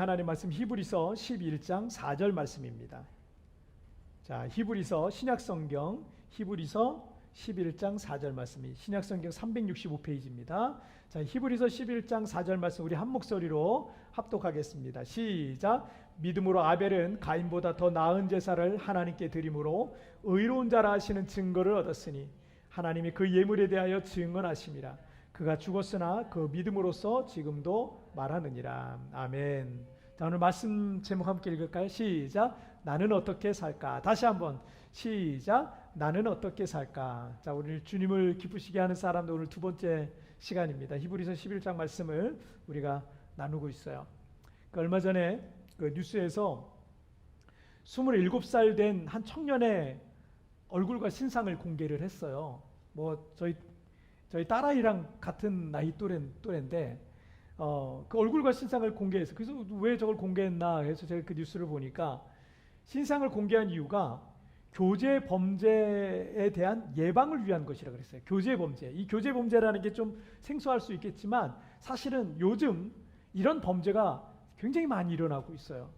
하나님 말씀 히브리서 11장 4절 말씀입니다. 자, 히브리서 신약성경 히브리서 11장 4절 말씀이 신약성경 365페이지입니다. 자, 히브리서 11장 4절 말씀 우리 한 목소리로 합독하겠습니다. 시작. 믿음으로 아벨은 가인보다 더 나은 제사를 하나님께 드림으로 의로운 자라 하시는 증거를 얻었으니 하나님이 그 예물에 대하여 증언하심이라. 그가 죽었으나 그 믿음으로써 지금도 말하느니라. 아멘. 자, 오늘 말씀 제목 함께 읽을까요? 시작. 나는 어떻게 살까? 다시 한번 시작. 나는 어떻게 살까? 자, 오늘 주님을 기쁘시게 하는 사람도 오늘 두 번째 시간입니다. 히브리서 11장 말씀을 우리가 나누고 있어요. 얼마 전에 그 뉴스에서 27살 된 한 청년의 얼굴과 신상을 공개를 했어요. 뭐 저희 딸아이랑 같은 나이 또래인데 그 얼굴과 신상을 공개해서, 그래서 왜 저걸 공개했나 해서 제가 그 뉴스를 보니까 신상을 공개한 이유가 교제 범죄에 대한 예방을 위한 것이라 그랬어요. 교제 범죄. 이 교제 범죄라는 게 좀 생소할 수 있겠지만 사실은 요즘 이런 범죄가 굉장히 많이 일어나고 있어요.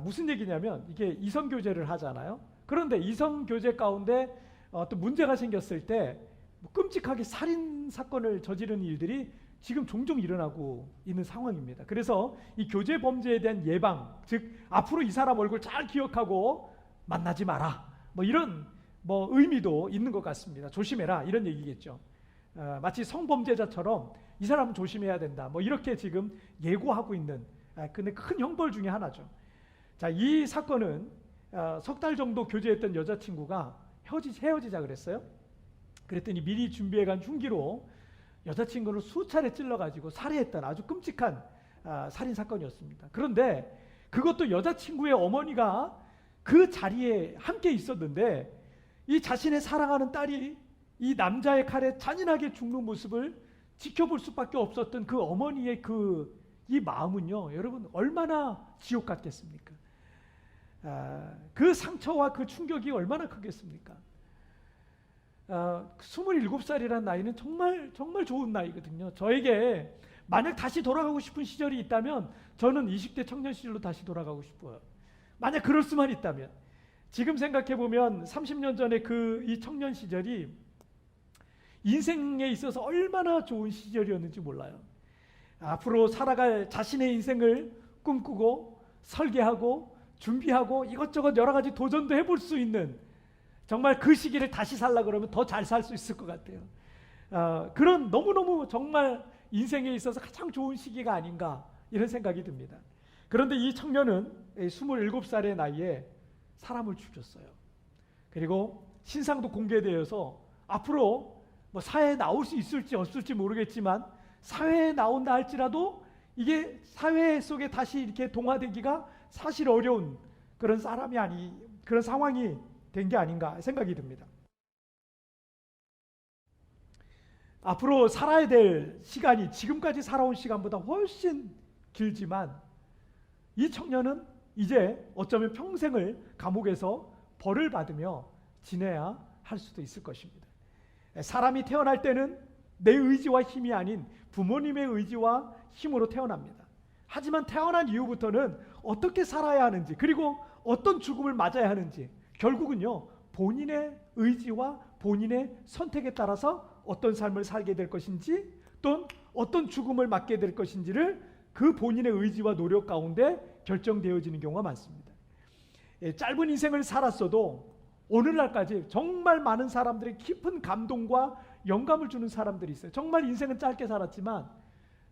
무슨 얘기냐면 이게 이성 교제를 하잖아요. 그런데 이성 교제 가운데 또 문제가 생겼을 때 끔찍하게 살인 사건을 저지르는 일들이 지금 종종 일어나고 있는 상황입니다. 그래서 이 교제 범죄에 대한 예방, 즉 앞으로 이 사람 얼굴 잘 기억하고 만나지 마라, 뭐 이런 의미도 있는 것 같습니다. 조심해라 이런 얘기겠죠. 마치 성범죄자처럼 이 사람은 조심해야 된다, 뭐 이렇게 지금 예고하고 있는 근데 큰 형벌 중에 하나죠. 자, 이 사건은 석 달 정도 교제했던 여자친구가 헤어지자 그랬어요. 그랬더니 미리 준비해간 흉기로 여자친구를 수차례 찔러가지고 살해했던 아주 끔찍한 살인 사건이었습니다. 그런데 그것도 여자친구의 어머니가 그 자리에 함께 있었는데 이 자신의 사랑하는 딸이 이 남자의 칼에 잔인하게 죽는 모습을 지켜볼 수밖에 없었던 그 어머니의 이 마음은요, 여러분 얼마나 지옥 같겠습니까? 그 상처와 그 충격이 얼마나 크겠습니까? 27살이라는 나이는 정말 좋은 나이거든요. 저에게 만약 다시 돌아가고 싶은 시절이 있다면 저는 20대 청년 시절로 다시 돌아가고 싶어요. 만약 그럴 수만 있다면. 지금 생각해보면 30년 전에 이 청년 시절이 인생에 있어서 얼마나 좋은 시절이었는지 몰라요. 앞으로 살아갈 자신의 인생을 꿈꾸고 설계하고 준비하고 이것저것 여러 가지 도전도 해볼 수 있는, 정말 그 시기를 다시 살라 그러면 더 잘 살 수 있을 것 같아요. 그런 너무너무 정말 인생에 있어서 가장 좋은 시기가 아닌가 이런 생각이 듭니다. 그런데 이 청년은 27살의 나이에 사람을 죽였어요. 그리고 신상도 공개되어서 앞으로 사회에 나올 수 있을지 없을지 모르겠지만 사회에 나온다 할지라도 이게 사회 속에 다시 이렇게 동화되기가 사실 어려운 그런 그런 상황이 된 게 아닌가 생각이 듭니다. 앞으로 살아야 될 시간이 지금까지 살아온 시간보다 훨씬 길지만 이 청년은 이제 어쩌면 평생을 감옥에서 벌을 받으며 지내야 할 수도 있을 것입니다. 사람이 태어날 때는 내 의지와 힘이 아닌 부모님의 의지와 힘으로 태어납니다. 하지만 태어난 이후부터는 어떻게 살아야 하는지, 그리고 어떤 죽음을 맞아야 하는지, 결국은요 본인의 의지와 본인의 선택에 따라서 어떤 삶을 살게 될 것인지 또는 어떤 죽음을 맞게 될 것인지를 그 본인의 의지와 노력 가운데 결정되어지는 경우가 많습니다. 짧은 인생을 살았어도 오늘날까지 정말 많은 사람들의 깊은 감동과 영감을 주는 사람들이 있어요. 정말 인생은 짧게 살았지만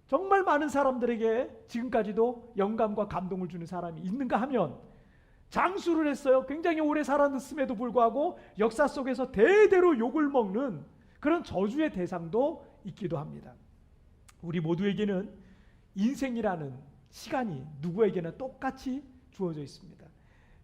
정말 많은 사람들에게 지금까지도 영감과 감동을 주는 사람이 있는가 하면 장수를 했어요. 굉장히 오래 살았음에도 불구하고 역사 속에서 대대로 욕을 먹는 그런 저주의 대상도 있기도 합니다. 우리 모두에게는 인생이라는 시간이 누구에게나 똑같이 주어져 있습니다.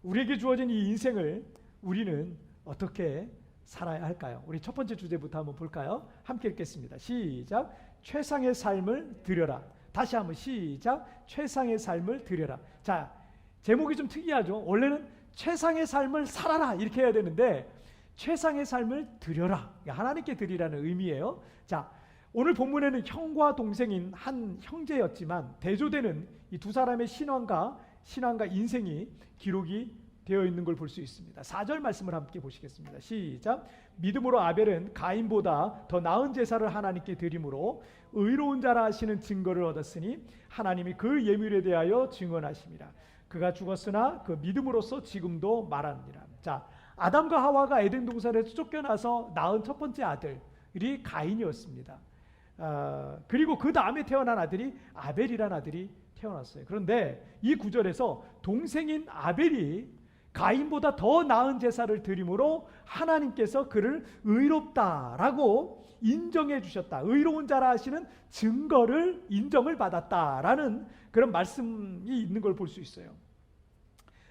우리에게 주어진 이 인생을 우리는 어떻게 살아야 할까요? 우리 첫 번째 주제부터 한번 볼까요? 함께 읽겠습니다. 시작. 최상의 삶을 드려라. 다시 한번 시작. 최상의 삶을 드려라. 자, 제목이 좀 특이하죠. 원래는 최상의 삶을 살아라 이렇게 해야 되는데 최상의 삶을 드려라, 하나님께 드리라는 의미예요. 자, 오늘 본문에는 형과 동생인 한 형제였지만 대조되는 이 두 사람의 신앙과 인생이 기록이 되어 있는 걸 볼 수 있습니다. 4절 말씀을 함께 보시겠습니다. 시작. 믿음으로 아벨은 가인보다 더 나은 제사를 하나님께 드림으로 의로운 자라 하시는 증거를 얻었으니 하나님이 그 예물에 대하여 증언하심이라. 그가 죽었으나 그 믿음으로써 지금도 말하느니라. 자, 아담과 하와가 에덴 동산에서 쫓겨나서 낳은 첫 번째 아들이 가인이었습니다. 그리고 그 다음에 태어난 아들이 아벨이라는 아들이 태어났어요. 그런데 이 구절에서 동생인 아벨이 가인보다 더 나은 제사를 드림으로 하나님께서 그를 의롭다라고 인정해 주셨다. 의로운 자라 하시는 증거를 인정을 받았다라는 그런 말씀이 있는 걸 볼 수 있어요.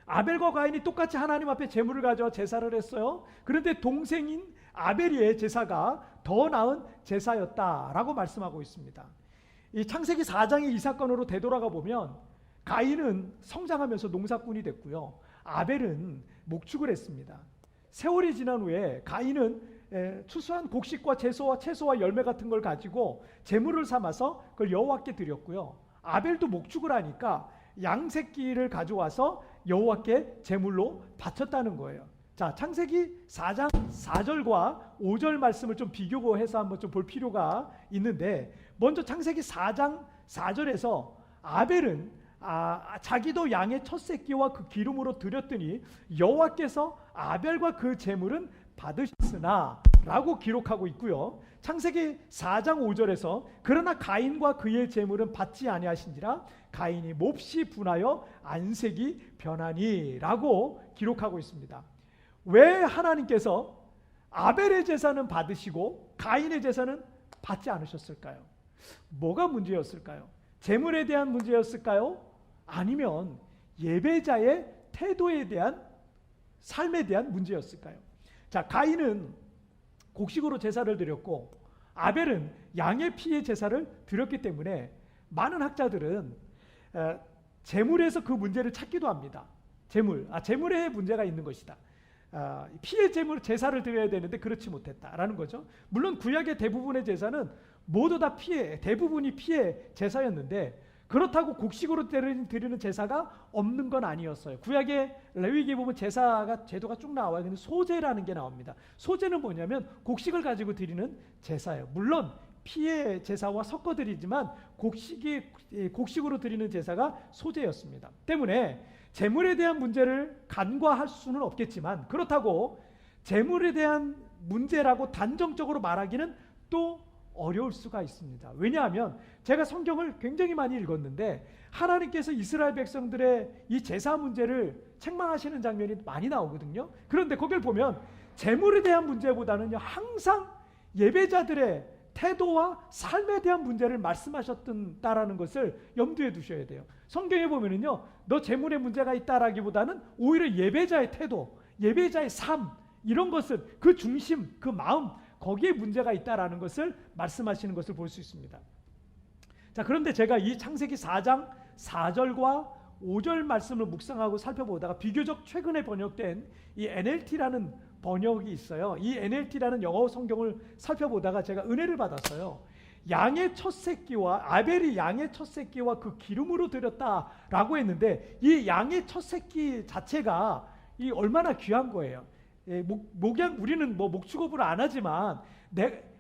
아벨과 가인이 똑같이 하나님 앞에 제물을 가져와 제사를 했어요. 그런데 동생인 아벨의 제사가 더 나은 제사였다라고 말씀하고 있습니다. 이 창세기 4장의 이 사건으로 되돌아가 보면 가인은 성장하면서 농사꾼이 됐고요. 아벨은 목축을 했습니다. 세월이 지난 후에 가인은 추수한 곡식과 채소와 열매 같은 걸 가지고 제물을 삼아서 그걸 여호와께 드렸고요. 아벨도 목축을 하니까 양 새끼를 가져와서 여호와께 제물로 바쳤다는 거예요. 자, 창세기 4장 4절과 5절 말씀을 좀 비교해서 한번 좀 볼 필요가 있는데, 먼저 창세기 4장 4절에서 아벨은 자기도 양의 첫 새끼와 그 기름으로 드렸더니 여호와께서 아벨과 그 제물은 받으셨으나 라고 기록하고 있고요. 창세기 4장 5절에서 그러나 가인과 그의 제물은 받지 아니하신지라 가인이 몹시 분하여 안색이 변하니 라고 기록하고 있습니다. 왜 하나님께서 아벨의 제사는 받으시고 가인의 제사는 받지 않으셨을까요? 뭐가 문제였을까요? 제물에 대한 문제였을까요? 아니면 예배자의 태도에 대한 삶에 대한 문제였을까요? 자, 가인은 곡식으로 제사를 드렸고 아벨은 양의 피의 제사를 드렸기 때문에 많은 학자들은 제물에서 그 문제를 찾기도 합니다. 제물에 문제가 있는 것이다. 피의 제사를 드려야 되는데 그렇지 못했다라는 거죠. 물론 구약의 대부분의 제사는 모두 다 대부분이 피의 제사였는데 그렇다고 곡식으로 드리는 제사가 없는 건 아니었어요. 구약의 레위기에 보면 제도가 쭉 나와요. 근데 소제라는 게 나옵니다. 소제는 뭐냐면 곡식을 가지고 드리는 제사예요. 물론 피의 제사와 섞어 드리지만 곡식으로 드리는 제사가 소제였습니다. 때문에 제물에 대한 문제를 간과할 수는 없겠지만 그렇다고 제물에 대한 문제라고 단정적으로 말하기는 또 어려울 수가 있습니다. 왜냐하면 제가 성경을 굉장히 많이 읽었는데 하나님께서 이스라엘 백성들의 이 제사 문제를 책망하시는 장면이 많이 나오거든요. 그런데 거기를 보면 제물에 대한 문제보다는 항상 예배자들의 태도와 삶에 대한 문제를 말씀하셨다라는 것을 염두에 두셔야 돼요. 성경에 보면은요, 너 제물에 문제가 있다라기보다는 오히려 예배자의 태도, 예배자의 삶, 이런 것을 그 중심, 그 마음, 거기에 문제가 있다라는 것을 말씀하시는 것을 볼 수 있습니다. 자, 그런데 제가 이 창세기 4장 4절과 5절 말씀을 묵상하고 살펴보다가 비교적 최근에 번역된 이 NLT라는 번역이 있어요. 이 NLT라는 영어 성경을 살펴보다가 제가 은혜를 받았어요. 양의 첫 새끼와 아벨이 양의 첫 새끼와 그 기름으로 드렸다라고 했는데 이 양의 첫 새끼 자체가 이 얼마나 귀한 거예요. 우리는 뭐 목축업을 안 하지만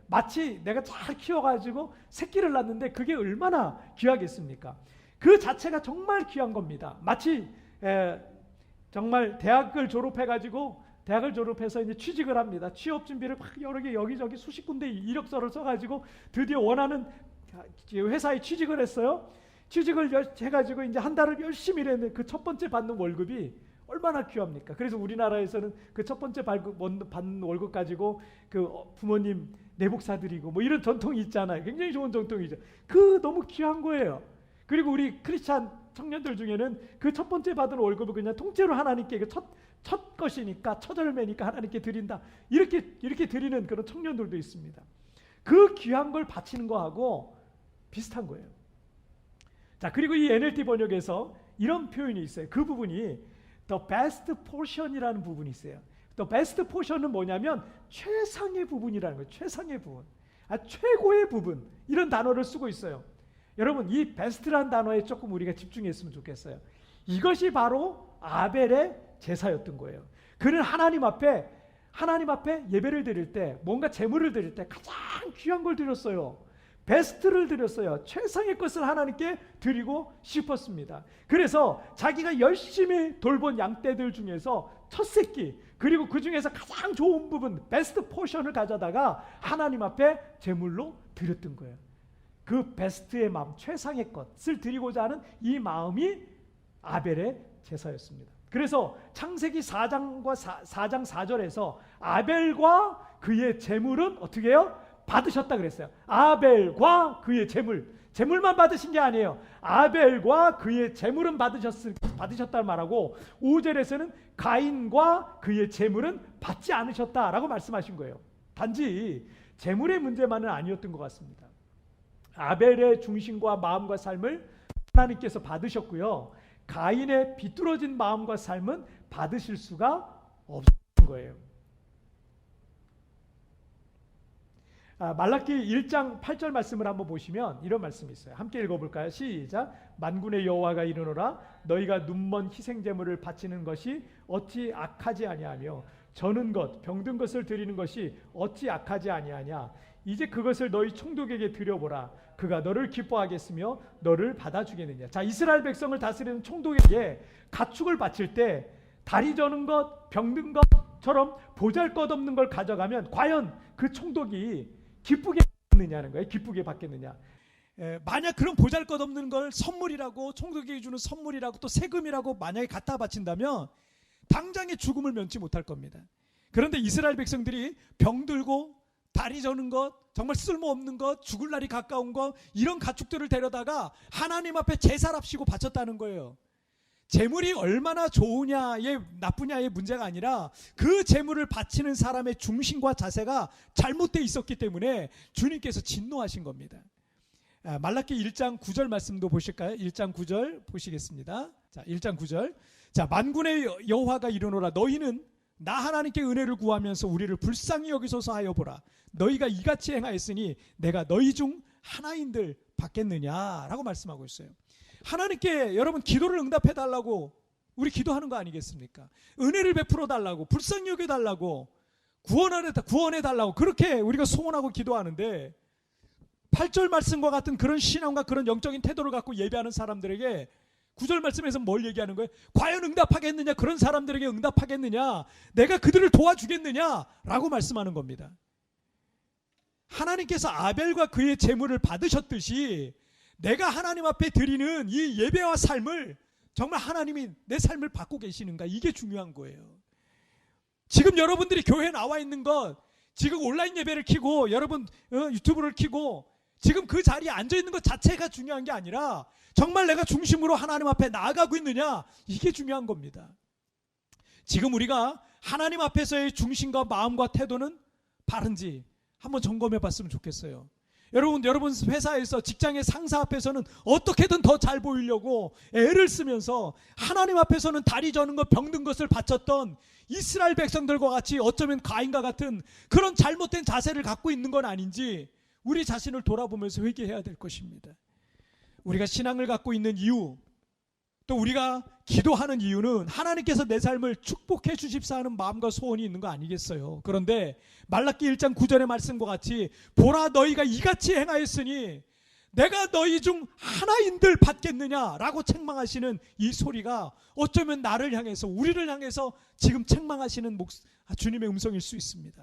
마치 내가 잘 키워가지고 새끼를 낳는데 그게 얼마나 귀하겠습니까? 그 자체가 정말 귀한 겁니다. 마치 정말 대학을 졸업해서 이제 취직을 합니다. 취업 준비를 막 여러 개 여기저기 수십 군데 이력서를 써가지고 드디어 원하는 회사에 취직을 했어요. 취직을 해가지고 이제 한 달을 열심히 일했는데 그 첫 번째 받는 월급이 얼마나 귀합니까? 그래서 우리나라에서는 그 첫 번째 받는 월급 가지고 그 부모님 내복 사드리고 뭐 이런 전통이 있잖아요. 굉장히 좋은 전통이죠. 그 너무 귀한 거예요. 그리고 우리 크리스찬 청년들 중에는 그 첫 번째 받은 월급을 그냥 통째로 하나님께 첫 것이니까 첫 열매니까 하나님께 드린다. 이렇게 드리는 그런 청년들도 있습니다. 그 귀한 걸 바치는 거하고 비슷한 거예요. 자, 그리고 이 NLT 번역에서 이런 표현이 있어요. 그 부분이 The best portion이라는 부분이 있어요. The best portion은 뭐냐면 최상의 부분이라는 거예요. 최상의 부분. 최고의 부분, 이런 단어를 쓰고 있어요. 여러분, 이 베스트란 단어에 조금 우리가 집중했으면 좋겠어요. 이것이 바로 아벨의 제사였던 거예요. 그는 하나님 앞에 예배를 드릴 때, 뭔가 제물을 드릴 때 가장 귀한 걸 드렸어요. 베스트를 드렸어요. 최상의 것을 하나님께 드리고 싶었습니다. 그래서 자기가 열심히 돌본 양떼들 중에서 첫 새끼, 그리고 그 중에서 가장 좋은 부분, 베스트 포션을 가져다가 하나님 앞에 제물로 드렸던 거예요. 그 베스트의 마음, 최상의 것을 드리고자 하는 이 마음이 아벨의 제사였습니다. 그래서 창세기 4장 4절에서 아벨과 그의 제물은 어떻게 해요? 받으셨다 그랬어요. 아벨과 그의 제물만 받으신 게 아니에요. 아벨과 그의 제물은 받으셨다는 말하고, 5절에서는 가인과 그의 제물은 받지 않으셨다라고 말씀하신 거예요. 단지 제물의 문제만은 아니었던 것 같습니다. 아벨의 중심과 마음과 삶을 하나님께서 받으셨고요. 가인의 비뚤어진 마음과 삶은 받으실 수가 없는 거예요. 말라기 1장 8절 말씀을 한번 보시면 이런 말씀이 있어요. 함께 읽어볼까요? 시작. 만군의 여호와가 이르노라 너희가 눈먼 희생제물을 바치는 것이 어찌 악하지 아니하며 저는 것 병든 것을 드리는 것이 어찌 악하지 아니하냐. 이제 그것을 너희 총독에게 드려보라. 그가 너를 기뻐하겠으며 너를 받아주겠느냐. 자, 이스라엘 백성을 다스리는 총독에게 가축을 바칠 때 다리 저는 것, 병든 것처럼 보잘것없는 걸 가져가면 과연 그 총독이 기쁘게 받겠느냐는 거예요. 기쁘게 받겠느냐. 만약 그런 보잘것없는 걸 선물이라고, 총독에게 주는 선물이라고 또 세금이라고 만약에 갖다 바친다면 당장의 죽음을 면치 못할 겁니다. 그런데 이스라엘 백성들이 병들고 다리 저는 것, 정말 쓸모없는 것, 죽을 날이 가까운 것, 이런 가축들을 데려다가 하나님 앞에 제사랍시고 바쳤다는 거예요. 재물이 얼마나 좋으냐의 나쁘냐의 문제가 아니라 그 재물을 바치는 사람의 중심과 자세가 잘못되어 있었기 때문에 주님께서 진노하신 겁니다. 말라기 1장 9절 말씀도 보실까요? 1장 9절 보시겠습니다. 자, 1장 9절. 자, 만군의 여호와가 이르노라 너희는 나 하나님께 은혜를 구하면서 우리를 불쌍히 여기소서 하여 보라. 너희가 이같이 행하였으니 내가 너희 중 하나인들 받겠느냐라고 말씀하고 있어요. 하나님께 여러분 기도를 응답해 달라고 우리 기도하는 거 아니겠습니까? 은혜를 베풀어 달라고, 불쌍히 여겨 달라고, 구원해 달라고 그렇게 우리가 소원하고 기도하는데 8절 말씀과 같은 그런 신앙과 그런 영적인 태도를 갖고 예배하는 사람들에게 9절 말씀에서 뭘 얘기하는 거예요? 과연 응답하겠느냐? 그런 사람들에게 응답하겠느냐? 내가 그들을 도와주겠느냐? 라고 말씀하는 겁니다. 하나님께서 아벨과 그의 제물을 받으셨듯이 내가 하나님 앞에 드리는 이 예배와 삶을 정말 하나님이 내 삶을 받고 계시는가? 이게 중요한 거예요. 지금 여러분들이 교회에 나와 있는 것, 지금 온라인 예배를 켜고 여러분 유튜브를 켜고 지금 그 자리에 앉아 있는 것 자체가 중요한 게 아니라 정말 내가 중심으로 하나님 앞에 나아가고 있느냐, 이게 중요한 겁니다. 지금 우리가 하나님 앞에서의 중심과 마음과 태도는 바른지 한번 점검해 봤으면 좋겠어요. 여러분 회사에서 직장의 상사 앞에서는 어떻게든 더 잘 보이려고 애를 쓰면서 하나님 앞에서는 다리 저는 것, 병든 것을 바쳤던 이스라엘 백성들과 같이 어쩌면 가인과 같은 그런 잘못된 자세를 갖고 있는 건 아닌지 우리 자신을 돌아보면서 회개해야 될 것입니다. 우리가 신앙을 갖고 있는 이유, 또 우리가 기도하는 이유는 하나님께서 내 삶을 축복해 주십사 하는 마음과 소원이 있는 거 아니겠어요? 그런데 말라기 1장 9절의 말씀과 같이 보라 너희가 이같이 행하였으니 내가 너희 중 하나인들 받겠느냐라고 책망하시는 이 소리가 어쩌면 나를 향해서, 우리를 향해서 지금 책망하시는 주님의 음성일 수 있습니다.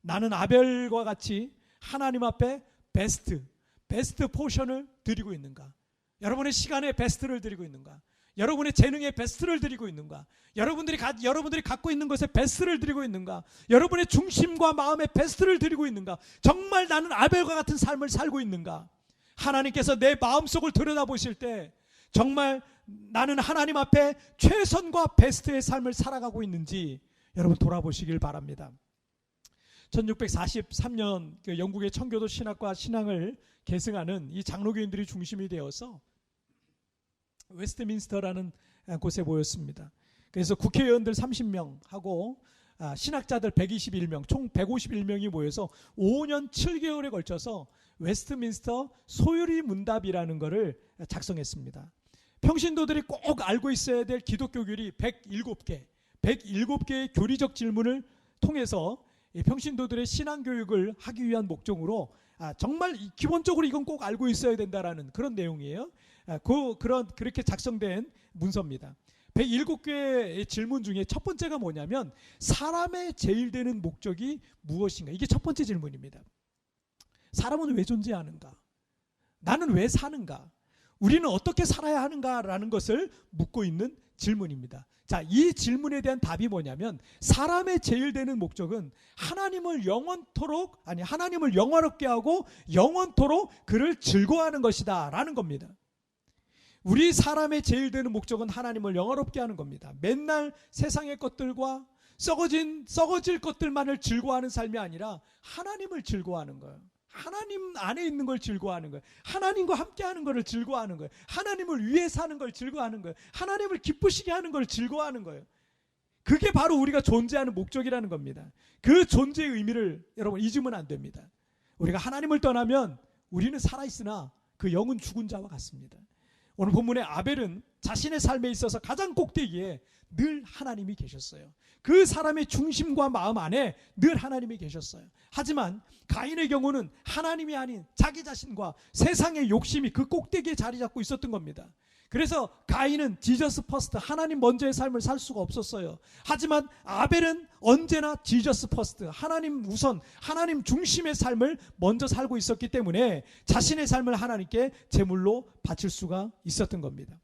나는 아벨과 같이 하나님 앞에 베스트 포션을 드리고 있는가? 여러분의 시간에 베스트를 드리고 있는가? 여러분의 재능에 베스트를 드리고 있는가? 여러분들이 갖고 있는 것에 베스트를 드리고 있는가? 여러분의 중심과 마음에 베스트를 드리고 있는가? 정말 나는 아벨과 같은 삶을 살고 있는가? 하나님께서 내 마음속을 들여다보실 때 정말 나는 하나님 앞에 최선과 베스트의 삶을 살아가고 있는지 여러분 돌아보시길 바랍니다. 1643년 영국의 청교도 신학과 신앙을 계승하는 이 장로교인들이 중심이 되어서 웨스트민스터라는 곳에 모였습니다. 그래서 국회의원들 30명하고 신학자들 121명, 총 151명이 모여서 5년 7개월에 걸쳐서 웨스트민스터 소유리 문답이라는 것을 작성했습니다. 평신도들이 꼭 알고 있어야 될 기독교 교리 107개의 교리적 질문을 통해서 평신도들의 신앙교육을 하기 위한 목적으로 정말 기본적으로 이건 꼭 알고 있어야 된다라는 그런 내용이에요. 그렇게 작성된 문서입니다. 107개의 질문 중에 첫 번째가 뭐냐면 사람의 제일 되는 목적이 무엇인가? 이게 첫 번째 질문입니다. 사람은 왜 존재하는가? 나는 왜 사는가? 우리는 어떻게 살아야 하는가라는 것을 묻고 있는 질문입니다. 자, 이 질문에 대한 답이 뭐냐면 사람의 제일 되는 목적은 하나님을 영원롭게 하고 영원토록 그를 즐거워하는 것이다 라는 겁니다. 우리 사람의 제일 되는 목적은 하나님을 영원롭게 하는 겁니다. 맨날 세상의 것들과 썩어질 것들만을 즐거워하는 삶이 아니라 하나님을 즐거워하는 거예요. 하나님 안에 있는 걸 즐거워하는 거예요. 하나님과 함께하는 걸 즐거워하는 거예요. 하나님을 위해 사는 걸 즐거워하는 거예요. 하나님을 기쁘시게 하는 걸 즐거워하는 거예요. 그게 바로 우리가 존재하는 목적이라는 겁니다. 그 존재의 의미를 여러분 잊으면 안 됩니다. 우리가 하나님을 떠나면 우리는 살아있으나 그 영은 죽은 자와 같습니다. 오늘 본문의 아벨은 자신의 삶에 있어서 가장 꼭대기에 늘 하나님이 계셨어요. 그 사람의 중심과 마음 안에 늘 하나님이 계셨어요. 하지만 가인의 경우는 하나님이 아닌 자기 자신과 세상의 욕심이 그 꼭대기에 자리 잡고 있었던 겁니다. 그래서 가인은 지저스 퍼스트, 하나님 먼저의 삶을 살 수가 없었어요. 하지만 아벨은 언제나 지저스 퍼스트, 하나님 우선, 하나님 중심의 삶을 먼저 살고 있었기 때문에 자신의 삶을 하나님께 제물로 바칠 수가 있었던 겁니다.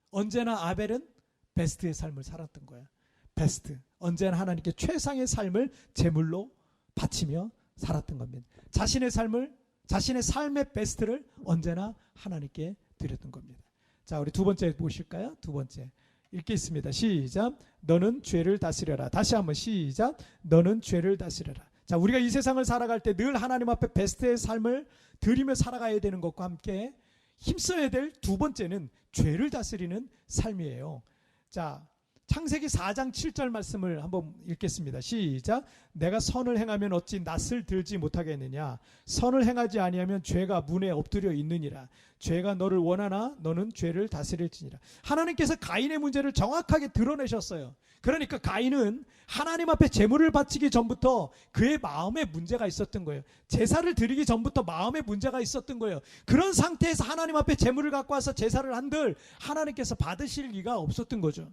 언제나 아벨은 베스트의 삶을 살았던 거예요. 베스트, 언제나 하나님께 최상의 삶을 제물로 바치며 살았던 겁니다. 자신의 삶의 베스트를 언제나 하나님께 드렸던 겁니다. 자, 우리 두 번째 보실까요? 두 번째 읽겠습니다. 시작. 너는 죄를 다스려라. 다시 한번 시작. 너는 죄를 다스려라. 자, 우리가 이 세상을 살아갈 때 늘 하나님 앞에 베스트의 삶을 드리며 살아가야 되는 것과 함께 힘써야 될 두 번째는 죄를 다스리는 삶이에요. 자, 창세기 4장 7절 말씀을 한번 읽겠습니다. 시작. 내가 선을 행하면 어찌 낯을 들지 못하겠느냐. 선을 행하지 아니하면 죄가 문에 엎드려 있느니라. 죄가 너를 원하나 너는 죄를 다스릴지니라. 하나님께서 가인의 문제를 정확하게 드러내셨어요. 그러니까 가인은 하나님 앞에 제물을 바치기 전부터 그의 마음에 문제가 있었던 거예요. 제사를 드리기 전부터 마음에 문제가 있었던 거예요. 그런 상태에서 하나님 앞에 제물을 갖고 와서 제사를 한들 하나님께서 받으실 리가 없었던 거죠.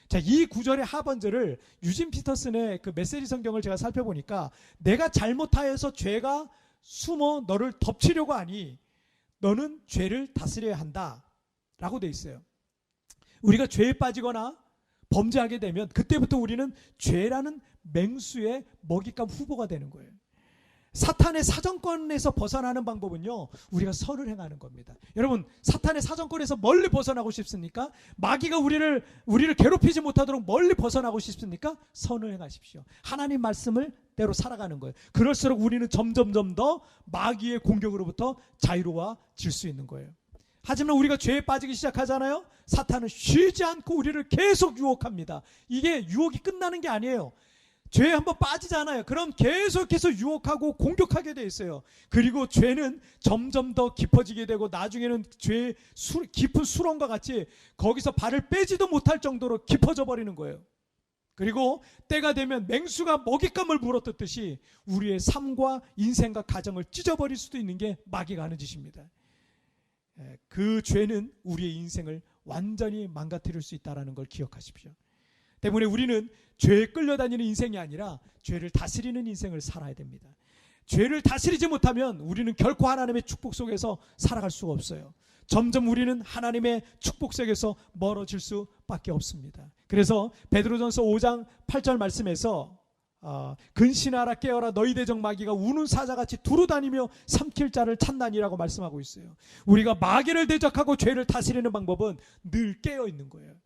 자, 이 구절의 하반절을 유진 피터슨의 그 메시지 성경을 제가 살펴보니까 내가 잘못하여서 죄가 숨어 너를 덮치려고 하니 너는 죄를 다스려야 한다 라고 되어 있어요. 우리가 죄에 빠지거나 범죄하게 되면 그때부터 우리는 죄라는 맹수의 먹잇감 후보가 되는 거예요. 사탄의 사정권에서 벗어나는 방법은요, 우리가 선을 행하는 겁니다. 여러분, 사탄의 사정권에서 멀리 벗어나고 싶습니까? 마귀가 우리를 괴롭히지 못하도록 멀리 벗어나고 싶습니까? 선을 행하십시오. 하나님 말씀을 대로 살아가는 거예요. 그럴수록 우리는 점점점 더 마귀의 공격으로부터 자유로워질 수 있는 거예요. 하지만 우리가 죄에 빠지기 시작하잖아요. 사탄은 쉬지 않고 우리를 계속 유혹합니다. 이게 유혹이 끝나는 게 아니에요. 죄에 한번 빠지잖아요. 그럼 계속해서 유혹하고 공격하게 돼 있어요. 그리고 죄는 점점 더 깊어지게 되고 나중에는 죄의 깊은 수렁과 같이 거기서 발을 빼지도 못할 정도로 깊어져 버리는 거예요. 그리고 때가 되면 맹수가 먹잇감을 물어뜯듯이 우리의 삶과 인생과 가정을 찢어버릴 수도 있는 게 마귀가 하는 짓입니다. 그 죄는 우리의 인생을 완전히 망가뜨릴 수 있다는 걸 기억하십시오. 때문에 우리는 죄에 끌려다니는 인생이 아니라 죄를 다스리는 인생을 살아야 됩니다. 죄를 다스리지 못하면 우리는 결코 하나님의 축복 속에서 살아갈 수가 없어요. 점점 우리는 하나님의 축복 속에서 멀어질 수밖에 없습니다. 그래서 베드로전서 5장 8절 말씀에서 근신하라 깨어라 너희 대적 마귀가 우는 사자같이 두루다니며 삼킬 자를 찾나니라고 말씀하고 있어요. 우리가 마귀를 대적하고 죄를 다스리는 방법은 늘 깨어 있는 거예요.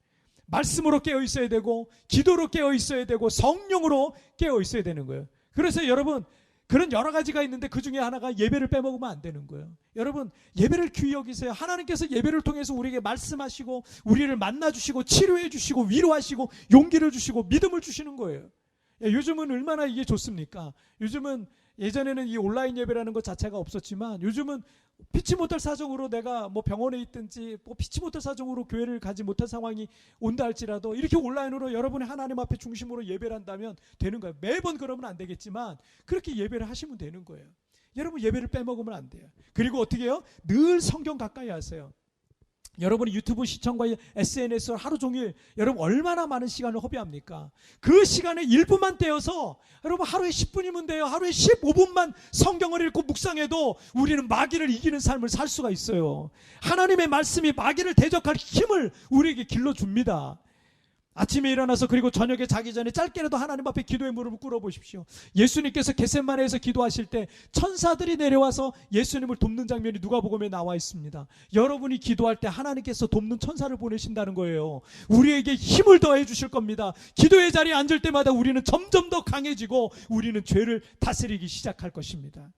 말씀으로 깨어 있어야 되고 기도로 깨어 있어야 되고 성령으로 깨어 있어야 되는 거예요. 그래서 여러분, 그런 여러 가지가 있는데 그 중에 하나가 예배를 빼먹으면 안 되는 거예요. 여러분, 예배를 귀히 여기세요. 하나님께서 예배를 통해서 우리에게 말씀하시고 우리를 만나주시고 치료해 주시고 위로하시고 용기를 주시고 믿음을 주시는 거예요. 요즘은 얼마나 이게 좋습니까? 요즘은 예전에는 이 온라인 예배라는 것 자체가 없었지만 요즘은 피치 못할 사정으로 내가 뭐 병원에 있든지 뭐 피치 못할 사정으로 교회를 가지 못할 상황이 온다 할지라도 이렇게 온라인으로 여러분이 하나님 앞에 중심으로 예배를 한다면 되는 거예요. 매번 그러면 안 되겠지만 그렇게 예배를 하시면 되는 거예요. 여러분, 예배를 빼먹으면 안 돼요. 그리고 어떻게 해요? 늘 성경 가까이 하세요. 여러분이 유튜브 시청과 SNS를 하루 종일 여러분 얼마나 많은 시간을 허비합니까? 그 시간에 1분만 떼어서 여러분 하루에 10분이면 돼요. 하루에 15분만 성경을 읽고 묵상해도 우리는 마귀를 이기는 삶을 살 수가 있어요. 하나님의 말씀이 마귀를 대적할 힘을 우리에게 길러줍니다. 아침에 일어나서 그리고 저녁에 자기 전에 짧게라도 하나님 앞에 기도의 무릎을 꿇어보십시오. 예수님께서 겟세마네에서 기도하실 때 천사들이 내려와서 예수님을 돕는 장면이 누가복음에 나와 있습니다. 여러분이 기도할 때 하나님께서 돕는 천사를 보내신다는 거예요. 우리에게 힘을 더해 주실 겁니다. 기도의 자리에 앉을 때마다 우리는 점점 더 강해지고 우리는 죄를 다스리기 시작할 것입니다.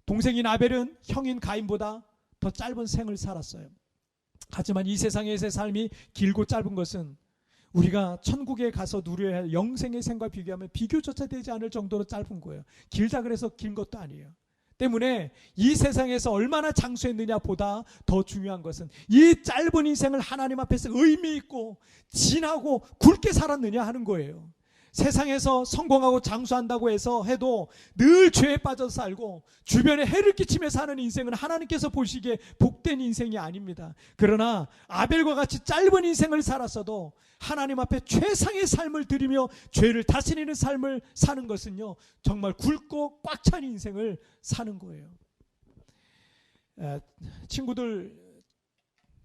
동생인 아벨은 형인 가인보다 더 짧은 생을 살았어요. 하지만 이 세상에서의 삶이 길고 짧은 것은 우리가 천국에 가서 누려야 할 영생의 생과 비교하면 비교조차 되지 않을 정도로 짧은 거예요. 길다 그래서 긴 것도 아니에요. 때문에 이 세상에서 얼마나 장수했느냐 보다 더 중요한 것은 이 짧은 인생을 하나님 앞에서 의미 있고 진하고 굵게 살았느냐 하는 거예요. 세상에서 성공하고 장수한다고 해도 늘 죄에 빠져 살고 주변에 해를 끼치며 사는 인생은 하나님께서 보시기에 복된 인생이 아닙니다. 그러나 아벨과 같이 짧은 인생을 살았어도 하나님 앞에 최상의 삶을 드리며 죄를 다스리는 삶을 사는 것은요, 정말 굵고 꽉 찬 인생을 사는 거예요.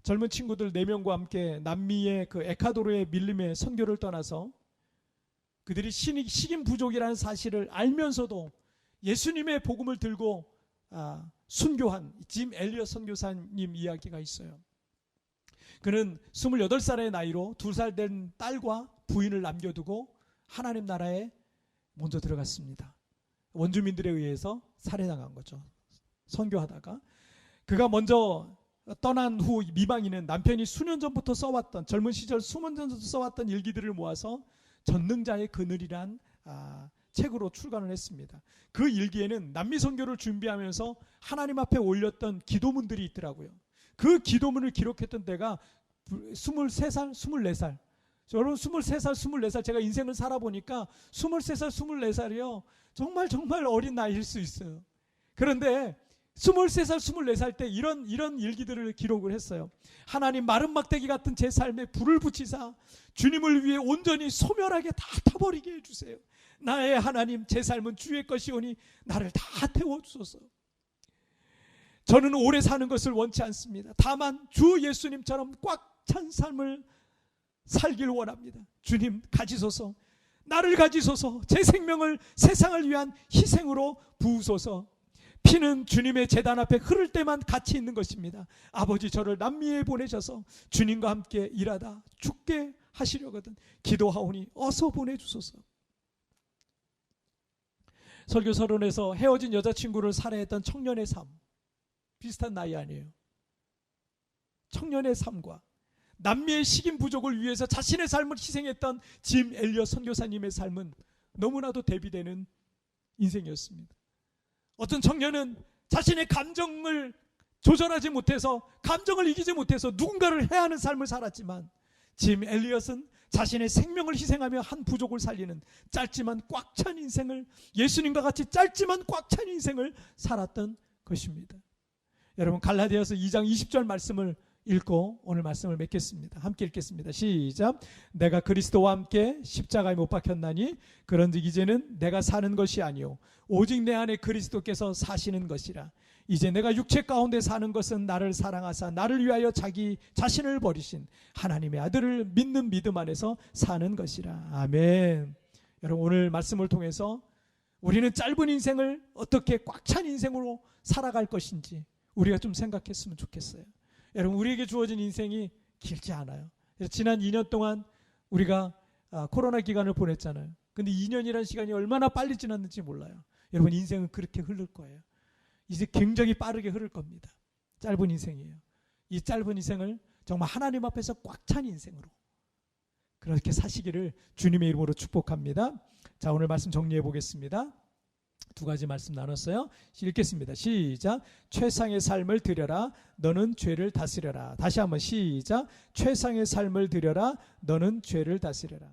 젊은 친구들 4명과 함께 남미의 그 에콰도르의 밀림의 선교를 떠나서 그들이 식인 부족이라는 사실을 알면서도 예수님의 복음을 들고 순교한 짐 엘리엇 선교사님 이야기가 있어요. 그는 28살의 나이로 2살 된 딸과 부인을 남겨두고 하나님 나라에 먼저 들어갔습니다. 원주민들에 의해서 살해당한 거죠. 선교하다가. 그가 먼저 떠난 후 미망인은 남편이 수년 전부터 써왔던, 젊은 시절 수년 전부터 써왔던 일기들을 모아서 전능자의 그늘이란 책으로 출간을 했습니다. 그 일기에는 남미 선교를 준비하면서 하나님 앞에 올렸던 기도문들이 있더라고요. 그 기도문을 기록했던 때가 23살, 24살. 여러분 23살, 24살 제가 인생을 살아보니까 23살, 24살이요. 정말 어린 나이일 수 있어요. 그런데 23살, 24살 때 이런 일기들을 기록을 했어요. 하나님, 마른 막대기 같은 제 삶에 불을 붙이사 주님을 위해 온전히 소멸하게 다 타버리게 해주세요. 나의 하나님, 제 삶은 주의 것이오니 나를 다 태워주소서. 저는 오래 사는 것을 원치 않습니다. 다만 주 예수님처럼 꽉 찬 삶을 살길 원합니다. 주님 가지소서, 나를 가지소서, 제 생명을 세상을 위한 희생으로 부으소서. 피는 주님의 제단 앞에 흐를 때만 가치 있는 것입니다. 아버지, 저를 남미에 보내셔서 주님과 함께 일하다 죽게 하시려거든 기도하오니 어서 보내주소서. 설교 서론에서 헤어진 여자친구를 살해했던 청년의 삶, 비슷한 나이 아니에요. 청년의 삶과 남미의 식인 부족을 위해서 자신의 삶을 희생했던 짐 엘리엇 선교사님의 삶은 너무나도 대비되는 인생이었습니다. 어떤 청년은 자신의 감정을 조절하지 못해서, 감정을 이기지 못해서 누군가를 해하는 삶을 살았지만, 짐 엘리엇은 자신의 생명을 희생하며 한 부족을 살리는 짧지만 꽉 찬 인생을, 예수님과 같이 짧지만 꽉 찬 인생을 살았던 것입니다. 여러분, 갈라디아서 2장 20절 말씀을 읽고 오늘 말씀을 맺겠습니다. 함께 읽겠습니다. 시작. 내가 그리스도와 함께 십자가에 못 박혔나니 그런즉 이제는 내가 사는 것이 아니요 오직 내 안에 그리스도께서 사시는 것이라. 이제 내가 육체 가운데 사는 것은 나를 사랑하사 나를 위하여 자기 자신을 버리신 하나님의 아들을 믿는 믿음 안에서 사는 것이라. 아멘. 여러분, 오늘 말씀을 통해서 우리는 짧은 인생을 어떻게 꽉 찬 인생으로 살아갈 것인지 우리가 좀 생각했으면 좋겠어요. 여러분, 우리에게 주어진 인생이 길지 않아요. 지난 2년 동안 우리가 코로나 기간을 보냈잖아요. 근데 2년이라는 시간이 얼마나 빨리 지났는지 몰라요. 여러분 인생은 그렇게 흐를 거예요. 이제 굉장히 빠르게 흐를 겁니다. 짧은 인생이에요. 이 짧은 인생을 정말 하나님 앞에서 꽉 찬 인생으로 그렇게 사시기를 주님의 이름으로 축복합니다. 자, 오늘 말씀 정리해 보겠습니다. 두 가지 말씀 나눴어요. 읽겠습니다. 시작. 최상의 삶을 드려라. 너는 죄를 다스려라. 다시 한번 시작. 최상의 삶을 드려라. 너는 죄를 다스려라.